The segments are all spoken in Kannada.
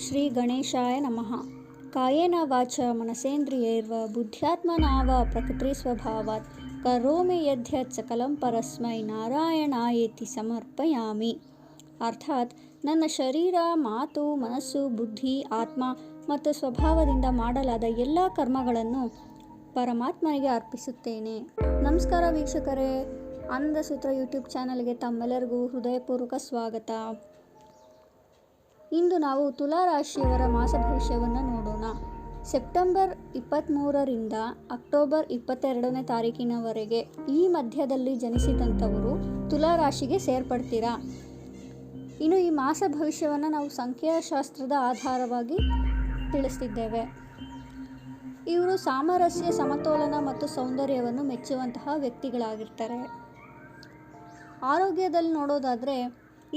ಶ್ರೀ ಗಣೇಶಾಯ ನಮಃ. ಕಾಯೇನ ವಾಚ ಮನಸೇಂದ್ರಿಯೈರ್ವ ಬುದ್ಧ್ಯಾತ್ಮನಾವ ಪ್ರಕೃತಿ ಸ್ವಭಾವಾತ್ ಕರೋಮಿ ಯದ್ಯತ್ ಸಕಲಂ ಪರಸ್ಮೈ ನಾರಾಯಣಾಯೇತಿ ಸಮರ್ಪಯಾಮಿ. ಅರ್ಥಾತ್ ನನ್ನ ಶರೀರ, ಮಾತು, ಮನಸ್ಸು, ಬುದ್ಧಿ, ಆತ್ಮ ಮತ್ತು ಸ್ವಭಾವದಿಂದ ಮಾಡಲಾದ ಎಲ್ಲ ಕರ್ಮಗಳನ್ನು ಪರಮಾತ್ಮನಿಗೆ ಅರ್ಪಿಸುತ್ತೇನೆ. ನಮಸ್ಕಾರ ವೀಕ್ಷಕರೇ, ಆನಂದ ಸೂತ್ರ ಯೂಟ್ಯೂಬ್ ಚಾನಲ್ಗೆ ತಮ್ಮೆಲ್ಲರಿಗೂ ಹೃದಯಪೂರ್ವಕ ಸ್ವಾಗತ. ಇಂದು ನಾವು ತುಲಾ ರಾಶಿಯವರ ಮಾಸ ಭವಿಷ್ಯವನ್ನು ನೋಡೋಣ. ಸೆಪ್ಟೆಂಬರ್ 23ರಿಂದ ಅಕ್ಟೋಬರ್ 22ನೇ ತಾರೀಕಿನವರೆಗೆ ಈ ಮಧ್ಯದಲ್ಲಿ ಜನಿಸಿದಂಥವರು ತುಲಾ ರಾಶಿಗೆ ಸೇರ್ಪಡ್ತೀರಾ. ಇನ್ನು ಈ ಮಾಸ ಭವಿಷ್ಯವನ್ನು ನಾವು ಸಂಖ್ಯಾಶಾಸ್ತ್ರದ ಆಧಾರವಾಗಿ ತಿಳಿಸ್ತಿದ್ದೇವೆ. ಇವರು ಸಾಮರಸ್ಯ, ಸಮತೋಲನ ಮತ್ತು ಸೌಂದರ್ಯವನ್ನು ಮೆಚ್ಚುವಂತಹ ವ್ಯಕ್ತಿಗಳಾಗಿರ್ತಾರೆ. ಆರೋಗ್ಯದಲ್ಲಿ ನೋಡೋದಾದರೆ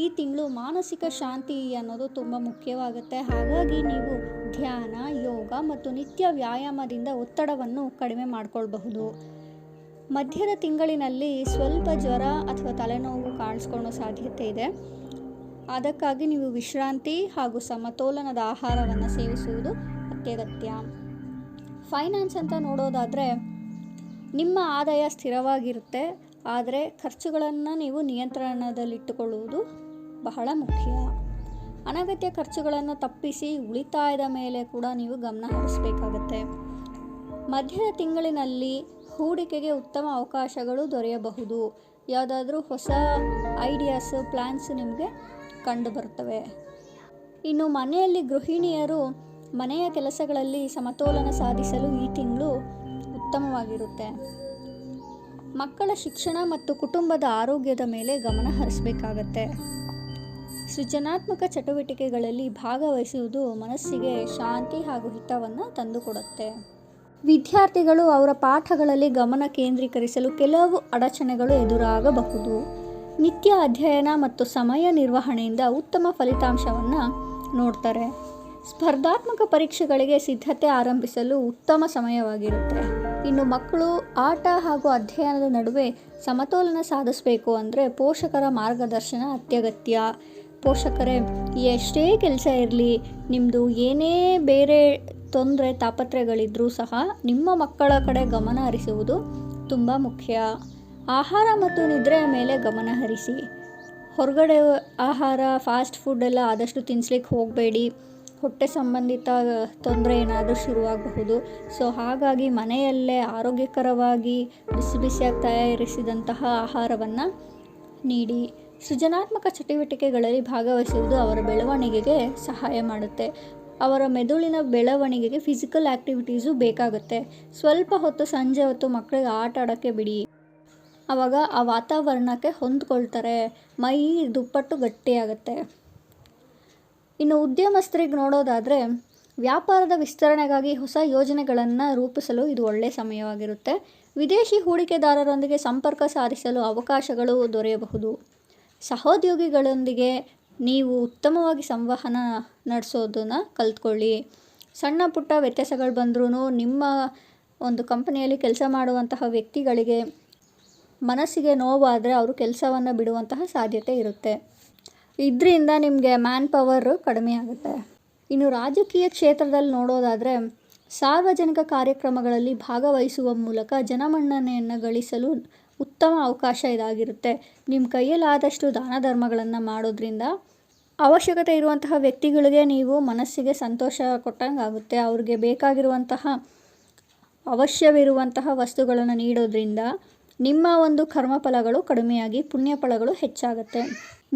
ಈ ತಿಂಗಳು ಮಾನಸಿಕ ಶಾಂತಿ ಅನ್ನೋದು ತುಂಬ ಮುಖ್ಯವಾಗುತ್ತೆ. ಹಾಗಾಗಿ ನೀವು ಧ್ಯಾನ, ಯೋಗ ಮತ್ತು ನಿತ್ಯ ವ್ಯಾಯಾಮದಿಂದ ಒತ್ತಡವನ್ನು ಕಡಿಮೆ ಮಾಡಿಕೊಳ್ಬಹುದು. ಮಧ್ಯದ ತಿಂಗಳಿನಲ್ಲಿ ಸ್ವಲ್ಪ ಜ್ವರ ಅಥವಾ ತಲೆನೋವು ಕಾಣಿಸ್ಕೊಳ್ಳೋ ಸಾಧ್ಯತೆ ಇದೆ. ಅದಕ್ಕಾಗಿ ನೀವು ವಿಶ್ರಾಂತಿ ಹಾಗೂ ಸಮತೋಲನದ ಆಹಾರವನ್ನು ಸೇವಿಸುವುದು ಅತ್ಯಗತ್ಯ. ಫೈನಾನ್ಸ್ ಅಂತ ನೋಡೋದಾದರೆ ನಿಮ್ಮ ಆದಾಯ ಸ್ಥಿರವಾಗಿರುತ್ತೆ, ಆದರೆ ಖರ್ಚುಗಳನ್ನು ನೀವು ನಿಯಂತ್ರಣದಲ್ಲಿಟ್ಟುಕೊಳ್ಳುವುದು ಬಹಳ ಮುಖ್ಯ. ಅನಗತ್ಯ ಖರ್ಚುಗಳನ್ನು ತಪ್ಪಿಸಿ ಉಳಿತಾಯದ ಮೇಲೆ ಕೂಡ ನೀವು ಗಮನ ಹರಿಸಬೇಕಾಗತ್ತೆ. ಮಧ್ಯದ ತಿಂಗಳಿನಲ್ಲಿ ಹೂಡಿಕೆಗೆ ಉತ್ತಮ ಅವಕಾಶಗಳು ದೊರೆಯಬಹುದು. ಯಾವುದಾದ್ರೂ ಹೊಸ ಐಡಿಯಾಸ್, ಪ್ಲ್ಯಾನ್ಸ್ ನಿಮಗೆ ಕಂಡು ಬರ್ತವೆ. ಇನ್ನು ಮನೆಯಲ್ಲಿ ಗೃಹಿಣಿಯರು ಮನೆಯ ಕೆಲಸಗಳಲ್ಲಿ ಸಮತೋಲನ ಸಾಧಿಸಲು ಈ ತಿಂಗಳು ಉತ್ತಮವಾಗಿರುತ್ತೆ. ಮಕ್ಕಳ ಶಿಕ್ಷಣ ಮತ್ತು ಕುಟುಂಬದ ಆರೋಗ್ಯದ ಮೇಲೆ ಗಮನ ಹರಿಸಬೇಕಾಗತ್ತೆ. ಸೃಜನಾತ್ಮಕ ಚಟುವಟಿಕೆಗಳಲ್ಲಿ ಭಾಗವಹಿಸುವುದು ಮನಸ್ಸಿಗೆ ಶಾಂತಿ ಹಾಗೂ ಹಿತವನ್ನು ತಂದುಕೊಡುತ್ತೆ. ವಿದ್ಯಾರ್ಥಿಗಳು ಅವರ ಪಾಠಗಳಲ್ಲಿ ಗಮನ ಕೇಂದ್ರೀಕರಿಸಲು ಕೆಲವು ಅಡಚಣೆಗಳು ಎದುರಾಗಬಹುದು. ನಿತ್ಯ ಅಧ್ಯಯನ ಮತ್ತು ಸಮಯ ನಿರ್ವಹಣೆಯಿಂದ ಉತ್ತಮ ಫಲಿತಾಂಶವನ್ನು ನೋಡ್ತಾರೆ. ಸ್ಪರ್ಧಾತ್ಮಕ ಪರೀಕ್ಷೆಗಳಿಗೆ ಸಿದ್ಧತೆ ಆರಂಭಿಸಲು ಉತ್ತಮ ಸಮಯವಾಗಿರುತ್ತೆ. ಇನ್ನು ಮಕ್ಕಳು ಆಟ ಹಾಗೂ ಅಧ್ಯಯನದ ನಡುವೆ ಸಮತೋಲನ ಸಾಧಿಸಬೇಕು ಅಂದರೆ ಪೋಷಕರ ಮಾರ್ಗದರ್ಶನ ಅತ್ಯಗತ್ಯ. ಪೋಷಕರೇ, ಎಷ್ಟೇ ಕೆಲಸ ಇರಲಿ, ನಿಮ್ಮದು ಏನೇ ಬೇರೆ ತೊಂದರೆ ತಾಪತ್ರೆಗಳಿದ್ರೂ ಸಹ ನಿಮ್ಮ ಮಕ್ಕಳ ಕಡೆ ಗಮನ ಹರಿಸುವುದು ತುಂಬ ಮುಖ್ಯ. ಆಹಾರ ಮತ್ತು ನಿದ್ರೆಯ ಮೇಲೆ ಗಮನ ಹರಿಸಿ. ಹೊರಗಡೆ ಆಹಾರ, ಫಾಸ್ಟ್ ಫುಡ್ ಎಲ್ಲ ಆದಷ್ಟು ತಿನ್ನಿಸ್ಲಿಕ್ಕೆ ಹೋಗಬೇಡಿ. ಹೊಟ್ಟೆ ಸಂಬಂಧಿತ ತೊಂದರೆ ಏನಾದರೂ ಶುರುವಾಗಬಹುದು. ಸೊ ಹಾಗಾಗಿ ಮನೆಯಲ್ಲೇ ಆರೋಗ್ಯಕರವಾಗಿ ಬಿಸಿ ಬಿಸಿಯಾಗಿ ತಯಾರಿಸಿದಂತಹ ಆಹಾರವನ್ನು ನೀಡಿ. ಸೃಜನಾತ್ಮಕ ಚಟುವಟಿಕೆಗಳಲ್ಲಿ ಭಾಗವಹಿಸುವುದು ಅವರ ಬೆಳವಣಿಗೆಗೆ ಸಹಾಯ ಮಾಡುತ್ತೆ. ಅವರ ಮೆದುಳಿನ ಬೆಳವಣಿಗೆಗೆ ಫಿಸಿಕಲ್ ಆ್ಯಕ್ಟಿವಿಟೀಸು ಬೇಕಾಗುತ್ತೆ. ಸ್ವಲ್ಪ ಹೊತ್ತು ಸಂಜೆ ಹೊತ್ತು ಮಕ್ಕಳಿಗೆ ಆಟ ಆಡೋಕ್ಕೆ ಬಿಡಿ. ಆವಾಗ ಆ ವಾತಾವರಣಕ್ಕೆ ಹೊಂದ್ಕೊಳ್ತಾರೆ, ಮೈ ದುಪ್ಪಟ್ಟು ಗಟ್ಟಿಯಾಗುತ್ತೆ. ಇನ್ನು ಉದ್ಯಮಸ್ಥರಿಗೆ ನೋಡೋದಾದರೆ ವ್ಯಾಪಾರದ ವಿಸ್ತರಣೆಗಾಗಿ ಹೊಸ ಯೋಜನೆಗಳನ್ನು ರೂಪಿಸಲು ಇದು ಒಳ್ಳೆಯ ಸಮಯವಾಗಿರುತ್ತೆ. ವಿದೇಶಿ ಹೂಡಿಕೆದಾರರೊಂದಿಗೆ ಸಂಪರ್ಕ ಸಾಧಿಸಲು ಅವಕಾಶಗಳು ದೊರೆಯಬಹುದು. ಸಹೋದ್ಯೋಗಿಗಳೊಂದಿಗೆ ನೀವು ಉತ್ತಮವಾಗಿ ಸಂವಹನ ನಡೆಸೋದನ್ನು ಕಲ್ತ್ಕೊಳ್ಳಿ. ಸಣ್ಣ ಪುಟ್ಟ ವ್ಯತ್ಯಾಸಗಳು ಬಂದ್ರೂ ನಿಮ್ಮ ಒಂದು ಕಂಪನಿಯಲ್ಲಿ ಕೆಲಸ ಮಾಡುವಂತಹ ವ್ಯಕ್ತಿಗಳಿಗೆ ಮನಸ್ಸಿಗೆ ನೋವಾದರೆ ಅವರು ಕೆಲಸವನ್ನು ಬಿಡುವಂತಹ ಸಾಧ್ಯತೆ ಇರುತ್ತೆ. ಇದರಿಂದ ನಿಮಗೆ ಮ್ಯಾನ್ ಪವರ್ ಕಡಿಮೆ ಆಗುತ್ತೆ. ಇನ್ನು ರಾಜಕೀಯ ಕ್ಷೇತ್ರದಲ್ಲಿ ನೋಡೋದಾದರೆ ಸಾರ್ವಜನಿಕ ಕಾರ್ಯಕ್ರಮಗಳಲ್ಲಿ ಭಾಗವಹಿಸುವ ಮೂಲಕ ಜನಮನ್ನಣೆಯನ್ನು ಗಳಿಸಲು ಉತ್ತಮ ಅವಕಾಶ ಇದಾಗಿರುತ್ತೆ. ನಿಮ್ಮ ಕೈಯಲ್ಲಾದಷ್ಟು ದಾನ ಧರ್ಮಗಳನ್ನು ಮಾಡೋದ್ರಿಂದ ಅವಶ್ಯಕತೆ ಇರುವಂತಹ ವ್ಯಕ್ತಿಗಳಿಗೆ ನೀವು ಮನಸ್ಸಿಗೆ ಸಂತೋಷ ಕೊಟ್ಟಂಗೆ ಆಗುತ್ತೆ. ಅವ್ರಿಗೆ ಬೇಕಾಗಿರುವಂತಹ ಅವಶ್ಯವಿರುವಂತಹ ವಸ್ತುಗಳನ್ನು ನೀಡೋದ್ರಿಂದ ನಿಮ್ಮ ಒಂದು ಕರ್ಮಫಲಗಳು ಕಡಿಮೆಯಾಗಿ ಪುಣ್ಯ ಫಲಗಳು ಹೆಚ್ಚಾಗುತ್ತೆ.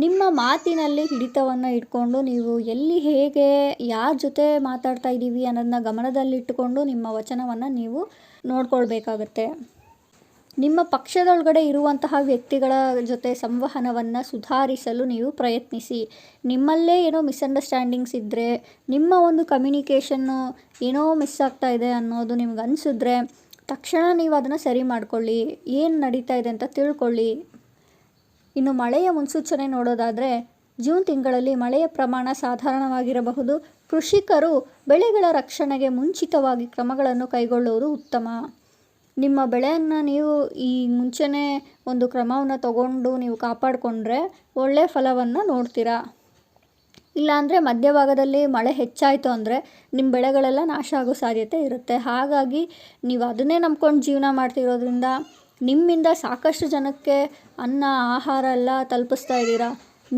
ನಿಮ್ಮ ಮಾತಿನಲ್ಲಿ ಹಿಡಿತವನ್ನು ಇಟ್ಕೊಂಡು ನೀವು ಎಲ್ಲಿ, ಹೇಗೆ, ಯಾರ ಜೊತೆ ಮಾತಾಡ್ತಾ ಇದ್ದೀವಿ ಅನ್ನೋದನ್ನ ಗಮನದಲ್ಲಿಟ್ಟುಕೊಂಡು ನಿಮ್ಮ ವಚನವನ್ನು ನೀವು ನೋಡ್ಕೊಳ್ಬೇಕಾಗತ್ತೆ. ನಿಮ್ಮ ಪಕ್ಷದೊಳಗಡೆ ಇರುವಂತಹ ವ್ಯಕ್ತಿಗಳ ಜೊತೆ ಸಂವಹನವನ್ನು ಸುಧಾರಿಸಲು ನೀವು ಪ್ರಯತ್ನಿಸಿ. ನಿಮ್ಮಲ್ಲೇ ಏನೋ ಮಿಸ್ಅಂಡರ್ಸ್ಟ್ಯಾಂಡಿಂಗ್ಸ್ ಇದ್ದರೆ, ನಿಮ್ಮ ಒಂದು ಕಮ್ಯುನಿಕೇಷನ್ನು ಏನೋ ಮಿಸ್ ಆಗ್ತಾ ಇದೆ ಅನ್ನೋದು ನಿಮ್ಗೆ ಅನಿಸಿದ್ರೆ ತಕ್ಷಣ ನೀವು ಅದನ್ನು ಸರಿ ಮಾಡಿಕೊಳ್ಳಿ. ಏನು ನಡೀತಾ ಇದೆ ಅಂತ ತಿಳ್ಕೊಳ್ಳಿ. ಇನ್ನು ಮಳೆಯ ಮುನ್ಸೂಚನೆ ನೋಡೋದಾದರೆ ಜೂನ್ ತಿಂಗಳಲ್ಲಿ ಮಳೆಯ ಪ್ರಮಾಣ ಸಾಧಾರಣವಾಗಿರಬಹುದು. ಕೃಷಿಕರು ಬೆಳೆಗಳ ರಕ್ಷಣೆಗೆ ಮುಂಚಿತವಾಗಿ ಕ್ರಮಗಳನ್ನು ಕೈಗೊಳ್ಳುವುದು ಉತ್ತಮ. ನಿಮ್ಮ ಬೆಳೆಯನ್ನು ನೀವು ಈ ಮುಂಚೆನೇ ಒಂದು ಕ್ರಮವನ್ನು ತಗೊಂಡು ನೀವು ಕಾಪಾಡಿಕೊಂಡ್ರೆ ಒಳ್ಳೆಯ ಫಲವನ್ನು ನೋಡ್ತೀರಾ. ಇಲ್ಲಾಂದರೆ ಮಧ್ಯಭಾಗದಲ್ಲಿ ಮಳೆ ಹೆಚ್ಚಾಯಿತು ಅಂದರೆ ನಿಮ್ಮ ಬೆಳೆಗಳೆಲ್ಲ ನಾಶ ಆಗೋ ಸಾಧ್ಯತೆ ಇರುತ್ತೆ. ಹಾಗಾಗಿ ನೀವು ಅದನ್ನೇ ನಂಬ್ಕೊಂಡು ಜೀವನ ಮಾಡ್ತಿರೋದ್ರಿಂದ ನಿಮ್ಮಿಂದ ಸಾಕಷ್ಟು ಜನಕ್ಕೆ ಅನ್ನ ಆಹಾರ ಎಲ್ಲ ತಲುಪಿಸ್ತಾ ಇದ್ದೀರಾ.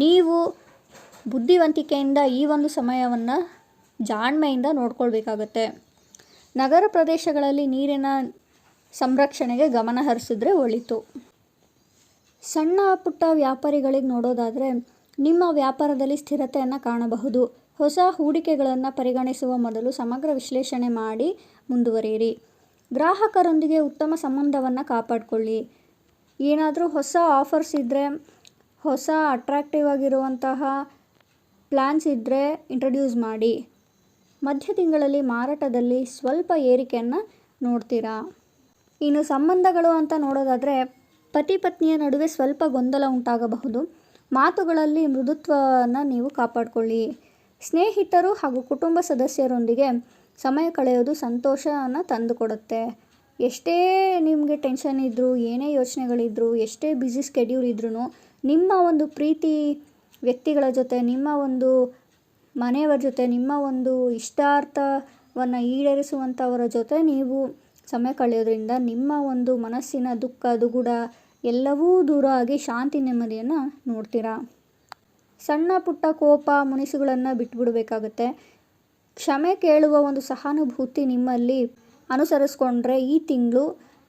ನೀವು ಬುದ್ಧಿವಂತಿಕೆಯಿಂದ ಈ ಒಂದು ಸಮಯವನ್ನು ಜಾಣ್ಮೆಯಿಂದ ನೋಡ್ಕೊಳ್ಬೇಕಾಗತ್ತೆ. ನಗರ ಪ್ರದೇಶಗಳಲ್ಲಿ ನೀರಿನ ಸಂರಕ್ಷಣೆಗೆ ಗಮನ ಹರಿಸಿದ್ರೆ ಒಳಿತು. ಸಣ್ಣ ಪುಟ್ಟ ವ್ಯಾಪಾರಿಗಳಿಗೆ ನೋಡೋದಾದರೆ ನಿಮ್ಮ ವ್ಯಾಪಾರದಲ್ಲಿ ಸ್ಥಿರತೆಯನ್ನು ಕಾಣಬಹುದು. ಹೊಸ ಹೂಡಿಕೆಗಳನ್ನು ಪರಿಗಣಿಸುವ ಮೊದಲು ಸಮಗ್ರ ವಿಶ್ಲೇಷಣೆ ಮಾಡಿ ಮುಂದುವರಿಯಿರಿ. ಗ್ರಾಹಕರೊಂದಿಗೆ ಉತ್ತಮ ಸಂಬಂಧವನ್ನು ಕಾಪಾಡಿಕೊಳ್ಳಿ. ಏನಾದರೂ ಹೊಸ ಆಫರ್ಸ್ ಇದ್ದರೆ, ಹೊಸ ಅಟ್ರಾಕ್ಟಿವ್ ಆಗಿರುವಂತಹ ಪ್ಲ್ಯಾನ್ಸ್ ಇದ್ದರೆ ಇಂಟ್ರಡ್ಯೂಸ್ ಮಾಡಿ. ಮಧ್ಯ ತಿಂಗಳಲ್ಲಿ ಮಾರಾಟದಲ್ಲಿ ಸ್ವಲ್ಪ ಏರಿಕೆಯನ್ನು ನೋಡ್ತೀರಾ. ಇನ್ನು ಸಂಬಂಧಗಳು ಅಂತ ನೋಡೋದಾದರೆ ಪತಿ ಪತ್ನಿಯ ನಡುವೆ ಸ್ವಲ್ಪ ಗೊಂದಲ ಉಂಟಾಗಬಹುದು. ಮಾತುಗಳಲ್ಲಿ ಮೃದುತ್ವವನ್ನು ನೀವು ಕಾಪಾಡಿಕೊಳ್ಳಿ. ಸ್ನೇಹಿತರು ಹಾಗೂ ಕುಟುಂಬ ಸದಸ್ಯರೊಂದಿಗೆ ಸಮಯ ಕಳೆಯೋದು ಸಂತೋಷವನ್ನು ತಂದುಕೊಡುತ್ತೆ. ಎಷ್ಟೇ ನಿಮಗೆ ಟೆನ್ಷನ್ ಇದ್ದರೂ, ಏನೇ ಯೋಚನೆಗಳಿದ್ದರೂ, ಎಷ್ಟೇ ಬ್ಯುಸಿ ಸ್ಕೆಡ್ಯೂಲ್ ಇದ್ರೂ ನಿಮ್ಮ ಒಂದು ಪ್ರೀತಿ ವ್ಯಕ್ತಿಗಳ ಜೊತೆ, ನಿಮ್ಮ ಒಂದು ಮನೆಯವರ ಜೊತೆ, ನಿಮ್ಮ ಒಂದು ಇಷ್ಟಾರ್ಥವನ್ನು ಈಡೇರಿಸುವಂಥವರ ಜೊತೆ ನೀವು ಸಮಯ ಕಳೆಯೋದ್ರಿಂದ ನಿಮ್ಮ ಒಂದು ಮನಸ್ಸಿನ ದುಃಖ ದುಗುಡ ಎಲ್ಲವೂ ದೂರ ಆಗಿ ಶಾಂತಿ ನೆಮ್ಮದಿಯನ್ನು ನೋಡ್ತೀರಾ. ಸಣ್ಣ ಪುಟ್ಟ ಕೋಪ ಮುನಿಸುಗಳನ್ನು ಬಿಟ್ಬಿಡಬೇಕಾಗುತ್ತೆ. ಕ್ಷಮೆ ಕೇಳುವ ಒಂದು ಸಹಾನುಭೂತಿ ನಿಮ್ಮಲ್ಲಿ ಅನುಸರಿಸ್ಕೊಂಡ್ರೆ ಈ ತಿಂಗಳು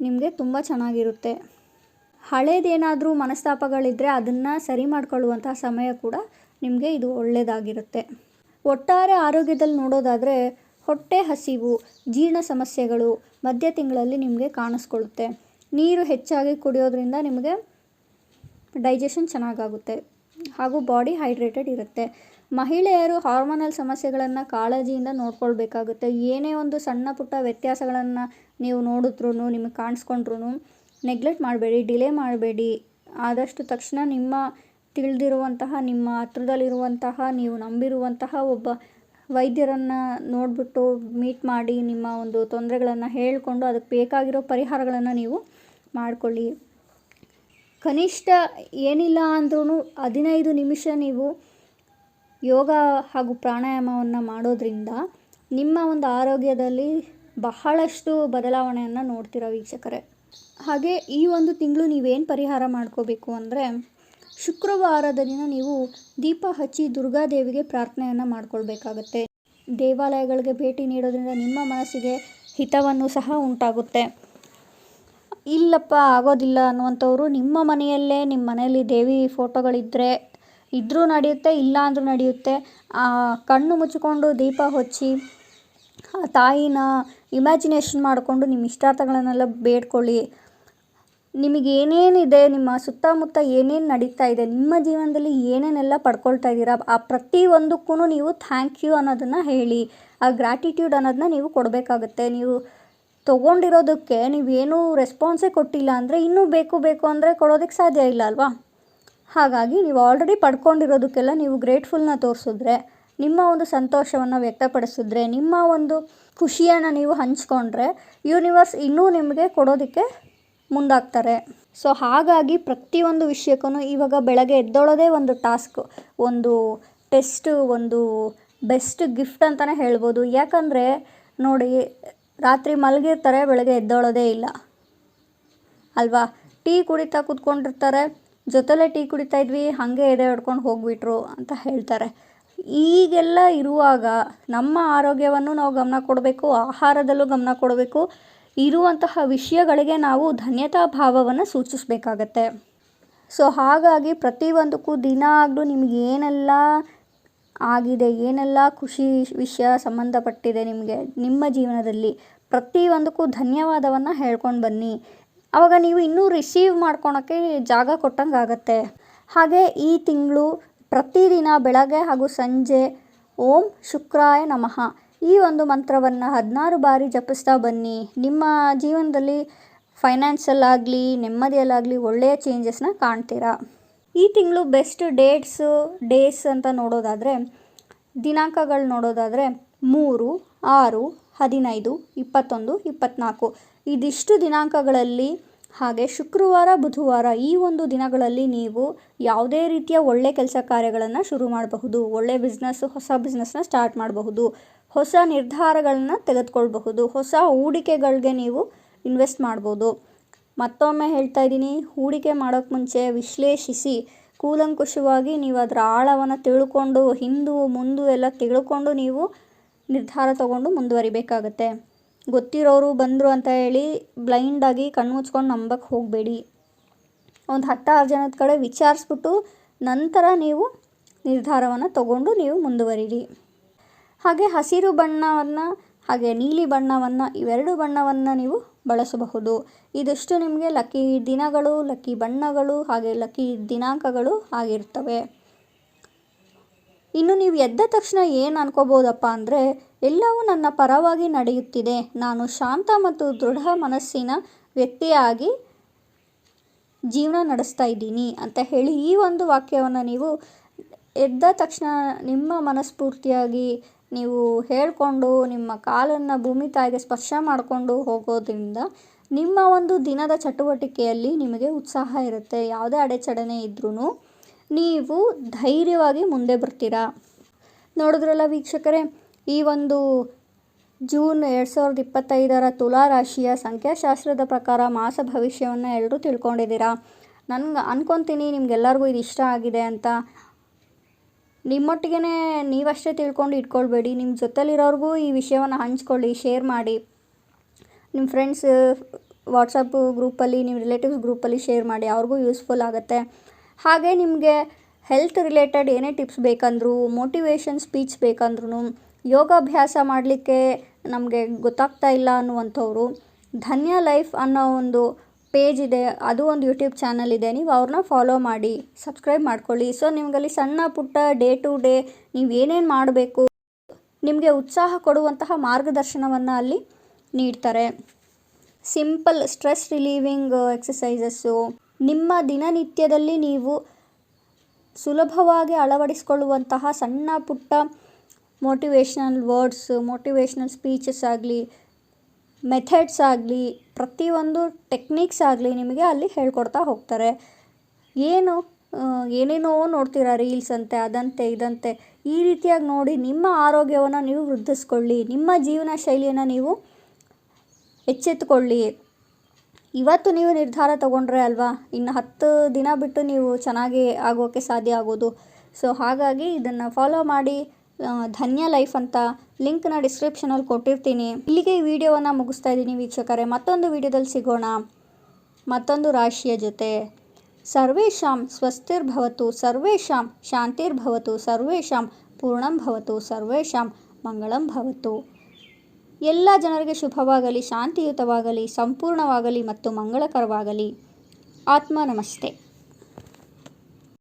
ನಿಮಗೆ ತುಂಬ ಚೆನ್ನಾಗಿರುತ್ತೆ. ಹಳೇದೇನಾದರೂ ಮನಸ್ತಾಪಗಳಿದ್ದರೆ ಅದನ್ನು ಸರಿ ಮಾಡಿಕೊಳ್ಳುವಂತಹ ಸಮಯ ಕೂಡ ನಿಮಗೆ ಇದು ಒಳ್ಳೆಯದಾಗಿರುತ್ತೆ. ಒಟ್ಟಾರೆ ಆರೋಗ್ಯದಲ್ಲಿ ನೋಡೋದಾದರೆ ಹೊಟ್ಟೆ ಹಸಿವು, ಜೀರ್ಣ ಸಮಸ್ಯೆಗಳು ಮಧ್ಯ ತಿಂಗಳಲ್ಲಿ ನಿಮಗೆ ಕಾಣಿಸ್ಕೊಳ್ಳುತ್ತೆ. ನೀರು ಹೆಚ್ಚಾಗಿ ಕುಡಿಯೋದ್ರಿಂದ ನಿಮಗೆ ಡೈಜೆಷನ್ ಚೆನ್ನಾಗಾಗುತ್ತೆ ಹಾಗೂ ಬಾಡಿ ಹೈಡ್ರೇಟೆಡ್ ಇರುತ್ತೆ. ಮಹಿಳೆಯರು ಹಾರ್ಮೋನಲ್ ಸಮಸ್ಯೆಗಳನ್ನು ಕಾಳಜಿಯಿಂದ ನೋಡ್ಕೊಳ್ಬೇಕಾಗುತ್ತೆ. ಏನೇ ಒಂದು ಸಣ್ಣ ಪುಟ್ಟ ವ್ಯತ್ಯಾಸಗಳನ್ನು ನೀವು ನೋಡಿದ್ರೂ, ನಿಮಗೆ ಕಾಣಿಸ್ಕೊಂಡ್ರೂ ನೆಗ್ಲೆಕ್ಟ್ ಮಾಡಬೇಡಿ, ಡಿಲೇ ಮಾಡಬೇಡಿ. ಆದಷ್ಟು ತಕ್ಷಣ ನಿಮ್ಮ ತಿಳಿದಿರುವಂತಹ, ನಿಮ್ಮ ಹತ್ರದಲ್ಲಿರುವಂತಹ, ನೀವು ನಂಬಿರುವಂತಹ ಒಬ್ಬ ವೈದ್ಯರನ್ನು ನೋಡಿಬಿಟ್ಟು ಮೀಟ್ ಮಾಡಿ ನಿಮ್ಮ ಒಂದು ತೊಂದರೆಗಳನ್ನು ಹೇಳಿಕೊಂಡು ಅದಕ್ಕೆ ಬೇಕಾಗಿರೋ ಪರಿಹಾರಗಳನ್ನು ನೀವು ಮಾಡಿಕೊಳ್ಳಿ. ಕನಿಷ್ಠ ಏನಿಲ್ಲ ಅಂದ್ರೂ 15 ನಿಮಿಷ ನೀವು ಯೋಗ ಹಾಗೂ ಪ್ರಾಣಾಯಾಮವನ್ನು ಮಾಡೋದ್ರಿಂದ ನಿಮ್ಮ ಒಂದು ಆರೋಗ್ಯದಲ್ಲಿ ಬಹಳಷ್ಟು ಬದಲಾವಣೆಯನ್ನು ನೋಡ್ತೀರಾ ವೀಕ್ಷಕರೇ. ಹಾಗೆ ಈ ಒಂದು ತಿಂಗಳು ನೀವೇನು ಪರಿಹಾರ ಮಾಡ್ಕೋಬೇಕು ಅಂದರೆ, ಶುಕ್ರವಾರದ ದಿನ ನೀವು ದೀಪ ಹಚ್ಚಿ ದುರ್ಗಾದೇವಿಗೆ ಪ್ರಾರ್ಥನೆಯನ್ನು ಮಾಡ್ಕೊಳ್ಬೇಕಾಗತ್ತೆ. ದೇವಾಲಯಗಳಿಗೆ ಭೇಟಿ ನೀಡೋದ್ರಿಂದ ನಿಮ್ಮ ಮನಸ್ಸಿಗೆ ಹಿತವನ್ನು ಸಹ ಉಂಟಾಗುತ್ತೆ. ಇಲ್ಲಪ್ಪ ಆಗೋದಿಲ್ಲ ಅನ್ನುವಂಥವ್ರು ನಿಮ್ಮ ಮನೆಯಲ್ಲೇ, ನಿಮ್ಮ ಮನೆಯಲ್ಲಿ ದೇವಿ ಫೋಟೋಗಳಿದ್ದರೆ ಇದ್ರೂ ನಡೆಯುತ್ತೆ, ಇಲ್ಲ ಅಂದರೂ ನಡೆಯುತ್ತೆ. ಕಣ್ಣು ಮುಚ್ಚಿಕೊಂಡು ದೀಪ ಹಚ್ಚಿ ತಾಯಿನ ಇಮ್ಯಾಜಿನೇಷನ್ ಮಾಡಿಕೊಂಡು ನಿಮ್ಮ ಇಷ್ಟಾರ್ಥಗಳನ್ನೆಲ್ಲ ಬೇಡ್ಕೊಳ್ಳಿ. ನಿಮಗೇನೇನಿದೆ, ನಿಮ್ಮ ಸುತ್ತಮುತ್ತ ಏನೇನು ನಡೀತಾ ಇದೆ, ನಿಮ್ಮ ಜೀವನದಲ್ಲಿ ಏನೇನೆಲ್ಲ ಪಡ್ಕೊಳ್ತಾ ಇದ್ದೀರಾ, ಆ ಪ್ರತಿಯೊಂದಕ್ಕೂ ನೀವು ಥ್ಯಾಂಕ್ ಯು ಅನ್ನೋದನ್ನು ಹೇಳಿ. ಆ ಗ್ರ್ಯಾಟಿಟ್ಯೂಡ್ ಅನ್ನೋದನ್ನ ನೀವು ಕೊಡಬೇಕಾಗತ್ತೆ. ನೀವು ತೊಗೊಂಡಿರೋದಕ್ಕೆ ನೀವೇನೂ ರೆಸ್ಪಾನ್ಸೇ ಕೊಟ್ಟಿಲ್ಲ ಅಂದರೆ ಇನ್ನೂ ಬೇಕು ಅಂದರೆ ಕೊಡೋದಕ್ಕೆ ಸಾಧ್ಯ ಇಲ್ಲ ಅಲ್ವಾ. ಹಾಗಾಗಿ ನೀವು ಆಲ್ರೆಡಿ ಪಡ್ಕೊಂಡಿರೋದಕ್ಕೆಲ್ಲ ನೀವು ಗ್ರೇಟ್ಫುಲ್ನ ತೋರಿಸಿದ್ರೆ, ನಿಮ್ಮ ಒಂದು ಸಂತೋಷವನ್ನು ವ್ಯಕ್ತಪಡಿಸಿದ್ರೆ, ನಿಮ್ಮ ಒಂದು ಖುಷಿಯನ್ನು ನೀವು ಹಂಚ್ಕೊಂಡ್ರೆ ಯೂನಿವರ್ಸ್ ಇನ್ನೂ ನಿಮಗೆ ಕೊಡೋದಕ್ಕೆ ಮುಂದಾಗ್ತಾರೆ. ಸೊ ಹಾಗಾಗಿ ಪ್ರತಿಯೊಂದು ವಿಷಯಕ್ಕೂ ಇವಾಗ ಬೆಳಗ್ಗೆ ಎದ್ದೊಳೋದೇ ಒಂದು ಟಾಸ್ಕ್, ಒಂದು ಟೆಸ್ಟು, ಒಂದು ಬೆಸ್ಟ್ ಗಿಫ್ಟ್ ಅಂತಲೇ ಹೇಳ್ಬೋದು. ಯಾಕಂದರೆ ನೋಡಿ, ರಾತ್ರಿ ಮಲಗಿರ್ತಾರೆ, ಬೆಳಗ್ಗೆ ಎದ್ದೊಳೋದೇ ಇಲ್ಲ ಅಲ್ವಾ. ಟೀ ಕುಡಿತಾ ಕೂತ್ಕೊಂಡಿರ್ತಾರೆ, ಜೊತೆಲೇ ಟೀ ಕುಡಿತಾ ಇದ್ವಿ, ಹಾಗೆ ಎದೆ ಹೊಡ್ಕೊಂಡು ಹೋಗ್ಬಿಟ್ರು ಅಂತ ಹೇಳ್ತಾರೆ. ಈಗೆಲ್ಲ ಇರುವಾಗ ನಮ್ಮ ಆರೋಗ್ಯವನ್ನು ನಾವು ಗಮನ ಕೊಡಬೇಕು, ಆಹಾರದಲ್ಲೂ ಗಮನ ಕೊಡಬೇಕು. ಇರುವಂತಹ ವಿಷಯಗಳಿಗೆ ನಾವು ಧನ್ಯತಾ ಭಾವವನ್ನು ಸೂಚಿಸಬೇಕಾಗತ್ತೆ. ಸೊ ಹಾಗಾಗಿ ಪ್ರತಿಯೊಂದಕ್ಕೂ ದಿನ ಆಗಲೂ ನಿಮಗೆ ಏನೆಲ್ಲ ಆಗಿದೆ, ಏನೆಲ್ಲ ಖುಷಿ ವಿಷಯ ಸಂಬಂಧಪಟ್ಟಿದೆ ನಿಮಗೆ ನಿಮ್ಮ ಜೀವನದಲ್ಲಿ, ಪ್ರತಿಯೊಂದಕ್ಕೂ ಧನ್ಯವಾದವನ್ನು ಹೇಳ್ಕೊಂಡು ಬನ್ನಿ. ಆವಾಗ ನೀವು ಇನ್ನೂ ರಿಸೀವ್ ಮಾಡ್ಕೊಳಕ್ಕೆ ಜಾಗ ಕೊಟ್ಟಂಗೆ ಆಗುತ್ತೆ. ಹಾಗೆ ಈ ತಿಂಗಳು ಪ್ರತಿದಿನ ಬೆಳಗ್ಗೆ ಹಾಗೂ ಸಂಜೆ ಓಂ ಶುಕ್ರಾಯ ನಮಃ ಈ ಒಂದು ಮಂತ್ರವನ್ನು 16 ಬಾರಿ ಜಪಿಸ್ತಾ ಬನ್ನಿ. ನಿಮ್ಮ ಜೀವನದಲ್ಲಿ ಫೈನಾನ್ಸಲ್ಲಾಗಲಿ, ನೆಮ್ಮದಿಯಲ್ಲಾಗಲಿ ಒಳ್ಳೆಯ ಚೇಂಜಸ್ನ ಕಾಣ್ತೀರಾ. ಈ ತಿಂಗಳು ಬೆಸ್ಟ್ ಡೇಸ್ ಅಂತ ನೋಡೋದಾದರೆ, ದಿನಾಂಕಗಳು ನೋಡೋದಾದರೆ 3, 6, 15, 21, 24 ಇದಿಷ್ಟು ದಿನಾಂಕಗಳಲ್ಲಿ ಹಾಗೆ ಶುಕ್ರವಾರ ಬುಧವಾರ ಈ ಒಂದು ದಿನಗಳಲ್ಲಿ ನೀವು ಯಾವುದೇ ರೀತಿಯ ಒಳ್ಳೆ ಕೆಲಸ ಕಾರ್ಯಗಳನ್ನು ಶುರು ಮಾಡಬಹುದು. ಒಳ್ಳೆ ಹೊಸ ಬಿಸ್ನೆಸ್ನ ಸ್ಟಾರ್ಟ್ ಮಾಡಬಹುದು. ಹೊಸ ನಿರ್ಧಾರಗಳನ್ನ ತೆಗೆದುಕೊಳ್ಬಹುದು. ಹೊಸ ಹೂಡಿಕೆಗಳಿಗೆ ನೀವು ಇನ್ವೆಸ್ಟ್ ಮಾಡ್ಬೋದು. ಮತ್ತೊಮ್ಮೆ ಹೇಳ್ತಾ ಇದ್ದೀನಿ, ಹೂಡಿಕೆ ಮಾಡೋಕ್ಕೆ ಮುಂಚೆ ವಿಶ್ಲೇಷಿಸಿ ಕೂಲಂಕುಷವಾಗಿ ನೀವು ಅದರ ಆಳವನ್ನು ತಿಳ್ಕೊಂಡು ಹಿಂದು ಮುಂದು ಎಲ್ಲ ತಿಳ್ಕೊಂಡು ನೀವು ನಿರ್ಧಾರ ತಗೊಂಡು ಮುಂದುವರಿಬೇಕಾಗತ್ತೆ. ಗೊತ್ತಿರೋರು ಬಂದರು ಅಂತ ಹೇಳಿ ಬ್ಲೈಂಡಾಗಿ ಕಣ್ಣು ಮುಚ್ಕೊಂಡು ನಂಬಕ್ಕೆ ಹೋಗಬೇಡಿ. ಒಂದು 10 ಜನದ ಕಡೆ ವಿಚಾರಿಸ್ಬಿಟ್ಟು ನಂತರ ನೀವು ನಿರ್ಧಾರವನ್ನು ತಗೊಂಡು ನೀವು ಮುಂದುವರಿರಿ. ಹಾಗೆ ಹಸಿರು ಬಣ್ಣವನ್ನು ಹಾಗೆ ನೀಲಿ ಬಣ್ಣವನ್ನು ಇವೆರಡು ಬಣ್ಣವನ್ನು ನೀವು ಬಳಸಬಹುದು. ಇದಿಷ್ಟು ನಿಮಗೆ ಲಕ್ಕಿ ದಿನಗಳು, ಲಕ್ಕಿ ಬಣ್ಣಗಳು ಹಾಗೆ ಲಕ್ಕಿ ದಿನಾಂಕಗಳು ಆಗಿರ್ತವೆ. ಇನ್ನು ನೀವು ಎದ್ದ ತಕ್ಷಣ ಏನು ಅನ್ಕೋಬೋದಪ್ಪ ಅಂದರೆ, ಎಲ್ಲವೂ ನನ್ನ ಪರವಾಗಿ ನಡೆಯುತ್ತಿದೆ, ನಾನು ಶಾಂತ ಮತ್ತು ದೃಢ ಮನಸ್ಸಿನ ವ್ಯಕ್ತಿಯಾಗಿ ಜೀವನ ನಡೆಸ್ತಾ ಇದ್ದೀನಿ ಅಂತ ಹೇಳಿ ಈ ಒಂದು ವಾಕ್ಯವನ್ನು ನೀವು ಎದ್ದ ತಕ್ಷಣ ನಿಮ್ಮ ಮನಸ್ಫೂರ್ತಿಯಾಗಿ ನೀವು ಹೇಳಿಕೊಂಡು ನಿಮ್ಮ ಕಾಲನ್ನು ಭೂಮಿ ತಾಯಿಗೆ ಸ್ಪರ್ಶ ಮಾಡಿಕೊಂಡು ಹೋಗೋದ್ರಿಂದ ನಿಮ್ಮ ಒಂದು ದಿನದ ಚಟುವಟಿಕೆಯಲ್ಲಿ ನಿಮಗೆ ಉತ್ಸಾಹ ಇರುತ್ತೆ. ಯಾವುದೇ ಅಡೆಚಣೆ ಇದ್ರೂ ನೀವು ಧೈರ್ಯವಾಗಿ ಮುಂದೆ ಬರ್ತೀರಾ. ನೋಡಿದ್ರಲ್ಲ ವೀಕ್ಷಕರೇ, ಈ ಒಂದು ಜೂನ್ 2025 ತುಲಾ ರಾಶಿಯ ಸಂಖ್ಯಾಶಾಸ್ತ್ರದ ಪ್ರಕಾರ ಮಾಸ ಭವಿಷ್ಯವನ್ನು ಎಲ್ಲರೂ ತಿಳ್ಕೊಂಡಿದ್ದೀರಾ. ನನಗೆ ಅನ್ಕೊತೀನಿ ನಿಮಗೆಲ್ಲರಿಗೂ ಇದು ಇಷ್ಟ ಆಗಿದೆ ಅಂತ. ನಿಮ್ಮೊಟ್ಟಿಗೆ ನೀವಷ್ಟೇ ತಿಳ್ಕೊಂಡು ಇಟ್ಕೊಳ್ಬೇಡಿ, ನಿಮ್ಮ ಜೊತೆಲಿರೋರಿಗೂ ಈ ವಿಷಯವನ್ನು ಹಂಚ್ಕೊಳ್ಳಿ, ಶೇರ್ ಮಾಡಿ. ನಿಮ್ಮ ಫ್ರೆಂಡ್ಸ್ ವಾಟ್ಸಪ್ ಗ್ರೂಪಲ್ಲಿ, ನಿಮ್ಮ ರಿಲೇಟಿವ್ಸ್ ಗ್ರೂಪಲ್ಲಿ ಶೇರ್ ಮಾಡಿ, ಅವ್ರಿಗೂ ಯೂಸ್ಫುಲ್ ಆಗುತ್ತೆ. ಹಾಗೆ ನಿಮಗೆ ಹೆಲ್ತ್ ರಿಲೇಟೆಡ್ ಏನೇ ಟಿಪ್ಸ್ ಬೇಕಂದ್ರೂ, ಮೋಟಿವೇಶನ್ ಸ್ಪೀಚ್ ಬೇಕಂದ್ರೂ, ಯೋಗಾಭ್ಯಾಸ ಮಾಡಲಿಕ್ಕೆ ನಮಗೆ ಗೊತ್ತಾಗ್ತಾ ಇಲ್ಲ ಅನ್ನುವಂಥವ್ರು ಧನ್ಯ ಲೈಫ್ ಅನ್ನೋ ಒಂದು ಪೇಜ್ ಇದೆ, ಅದು ಒಂದು ಯೂಟ್ಯೂಬ್ ಚಾನಲ್ ಇದೆ, ನೀವು ಅವ್ರನ್ನ ಫಾಲೋ ಮಾಡಿ, ಸಬ್ಸ್ಕ್ರೈಬ್ ಮಾಡ್ಕೊಳ್ಳಿ. ಸೊ ನಿಮಗಲ್ಲಿ ಸಣ್ಣ ಪುಟ್ಟ ಡೇ ಟು ಡೇ ನೀವು ಏನೇನು ಮಾಡಬೇಕು, ನಿಮಗೆ ಉತ್ಸಾಹ ಕೊಡುವಂತಹ ಮಾರ್ಗದರ್ಶನವನ್ನು ಅಲ್ಲಿ ನೀಡ್ತಾರೆ. ಸಿಂಪಲ್ ಸ್ಟ್ರೆಸ್ ರಿಲೀವಿಂಗ್ ಎಕ್ಸಸೈಸಸ್ಸು ನಿಮ್ಮ ದಿನನಿತ್ಯದಲ್ಲಿ ನೀವು ಸುಲಭವಾಗಿ ಅಳವಡಿಸಿಕೊಳ್ಳುವಂತಹ ಸಣ್ಣ ಪುಟ್ಟ ಮೋಟಿವೇಶ್ನಲ್ ವರ್ಡ್ಸ್, ಮೋಟಿವೇಶ್ನಲ್ ಸ್ಪೀಚಸ್ ಆಗಲಿ, ಮೆಥಡ್ಸ್ ಆಗಲಿ, ಪ್ರತಿಯೊಂದು ಟೆಕ್ನಿಕ್ಸ್ ಆಗಲಿ ನಿಮಗೆ ಅಲ್ಲಿ ಹೇಳ್ಕೊಡ್ತಾ ಹೋಗ್ತಾರೆ. ಏನೇನೋ ನೋಡ್ತೀರಾ ರೀಲ್ಸ್ ಅಂತೆ, ಅದಂತೆ ಇದಂತೆ, ಈ ರೀತಿಯಾಗಿ ನೋಡಿ ನಿಮ್ಮ ಆರೋಗ್ಯವನ್ನು ನೀವು ವೃದ್ಧಿಸ್ಕೊಳ್ಳಿ, ನಿಮ್ಮ ಜೀವನ ಶೈಲಿಯನ್ನು ನೀವು ಎಚ್ಚೆತ್ತುಕೊಳ್ಳಿ. ಇವತ್ತು ನೀವು ನಿರ್ಧಾರ ತಗೊಂಡ್ರೆ ಅಲ್ವಾ ಇನ್ನು 10 ದಿನ ಬಿಟ್ಟು ನೀವು ಚೆನ್ನಾಗಿ ಆಗೋಕ್ಕೆ ಸಾಧ್ಯ ಆಗೋದು. ಸೊ ಹಾಗಾಗಿ ಇದನ್ನು ಫಾಲೋ ಮಾಡಿ. ಧನ್ಯ ಲೈಫ್ ಅಂತ ಲಿಂಕ್ನ ಡಿಸ್ಕ್ರಿಪ್ಷನಲ್ಲಿ ಕೊಟ್ಟಿರ್ತೀನಿ. ಇಲ್ಲಿಗೆ ಈ ವಿಡಿಯೋವನ್ನು ಮುಗಿಸ್ತಾ ಇದ್ದೀನಿ ವೀಕ್ಷಕರೇ. ಮತ್ತೊಂದು ವಿಡಿಯೋದಲ್ಲಿ ಸಿಗೋಣ ಮತ್ತೊಂದು ರಾಶಿಯ ಜೊತೆ. ಸರ್ವೇಷಾಂ ಸ್ವಸ್ತಿರ್ಭವತು, ಸರ್ವೇಷಾಂ ಶಾಂತಿರ್ಭವತು, ಸರ್ವೇಷಾಂ ಪೂರ್ಣಂ ಭವತು, ಸರ್ವೇಷಾಂ ಮಂಗಳಂ ಭವತು. ಎಲ್ಲ ಜನರಿಗೆ ಶುಭವಾಗಲಿ, ಶಾಂತಿಯುತವಾಗಲಿ, ಸಂಪೂರ್ಣವಾಗಲಿ ಮತ್ತು ಮಂಗಳಕರವಾಗಲಿ. ಆತ್ಮ ನಮಸ್ತೆ.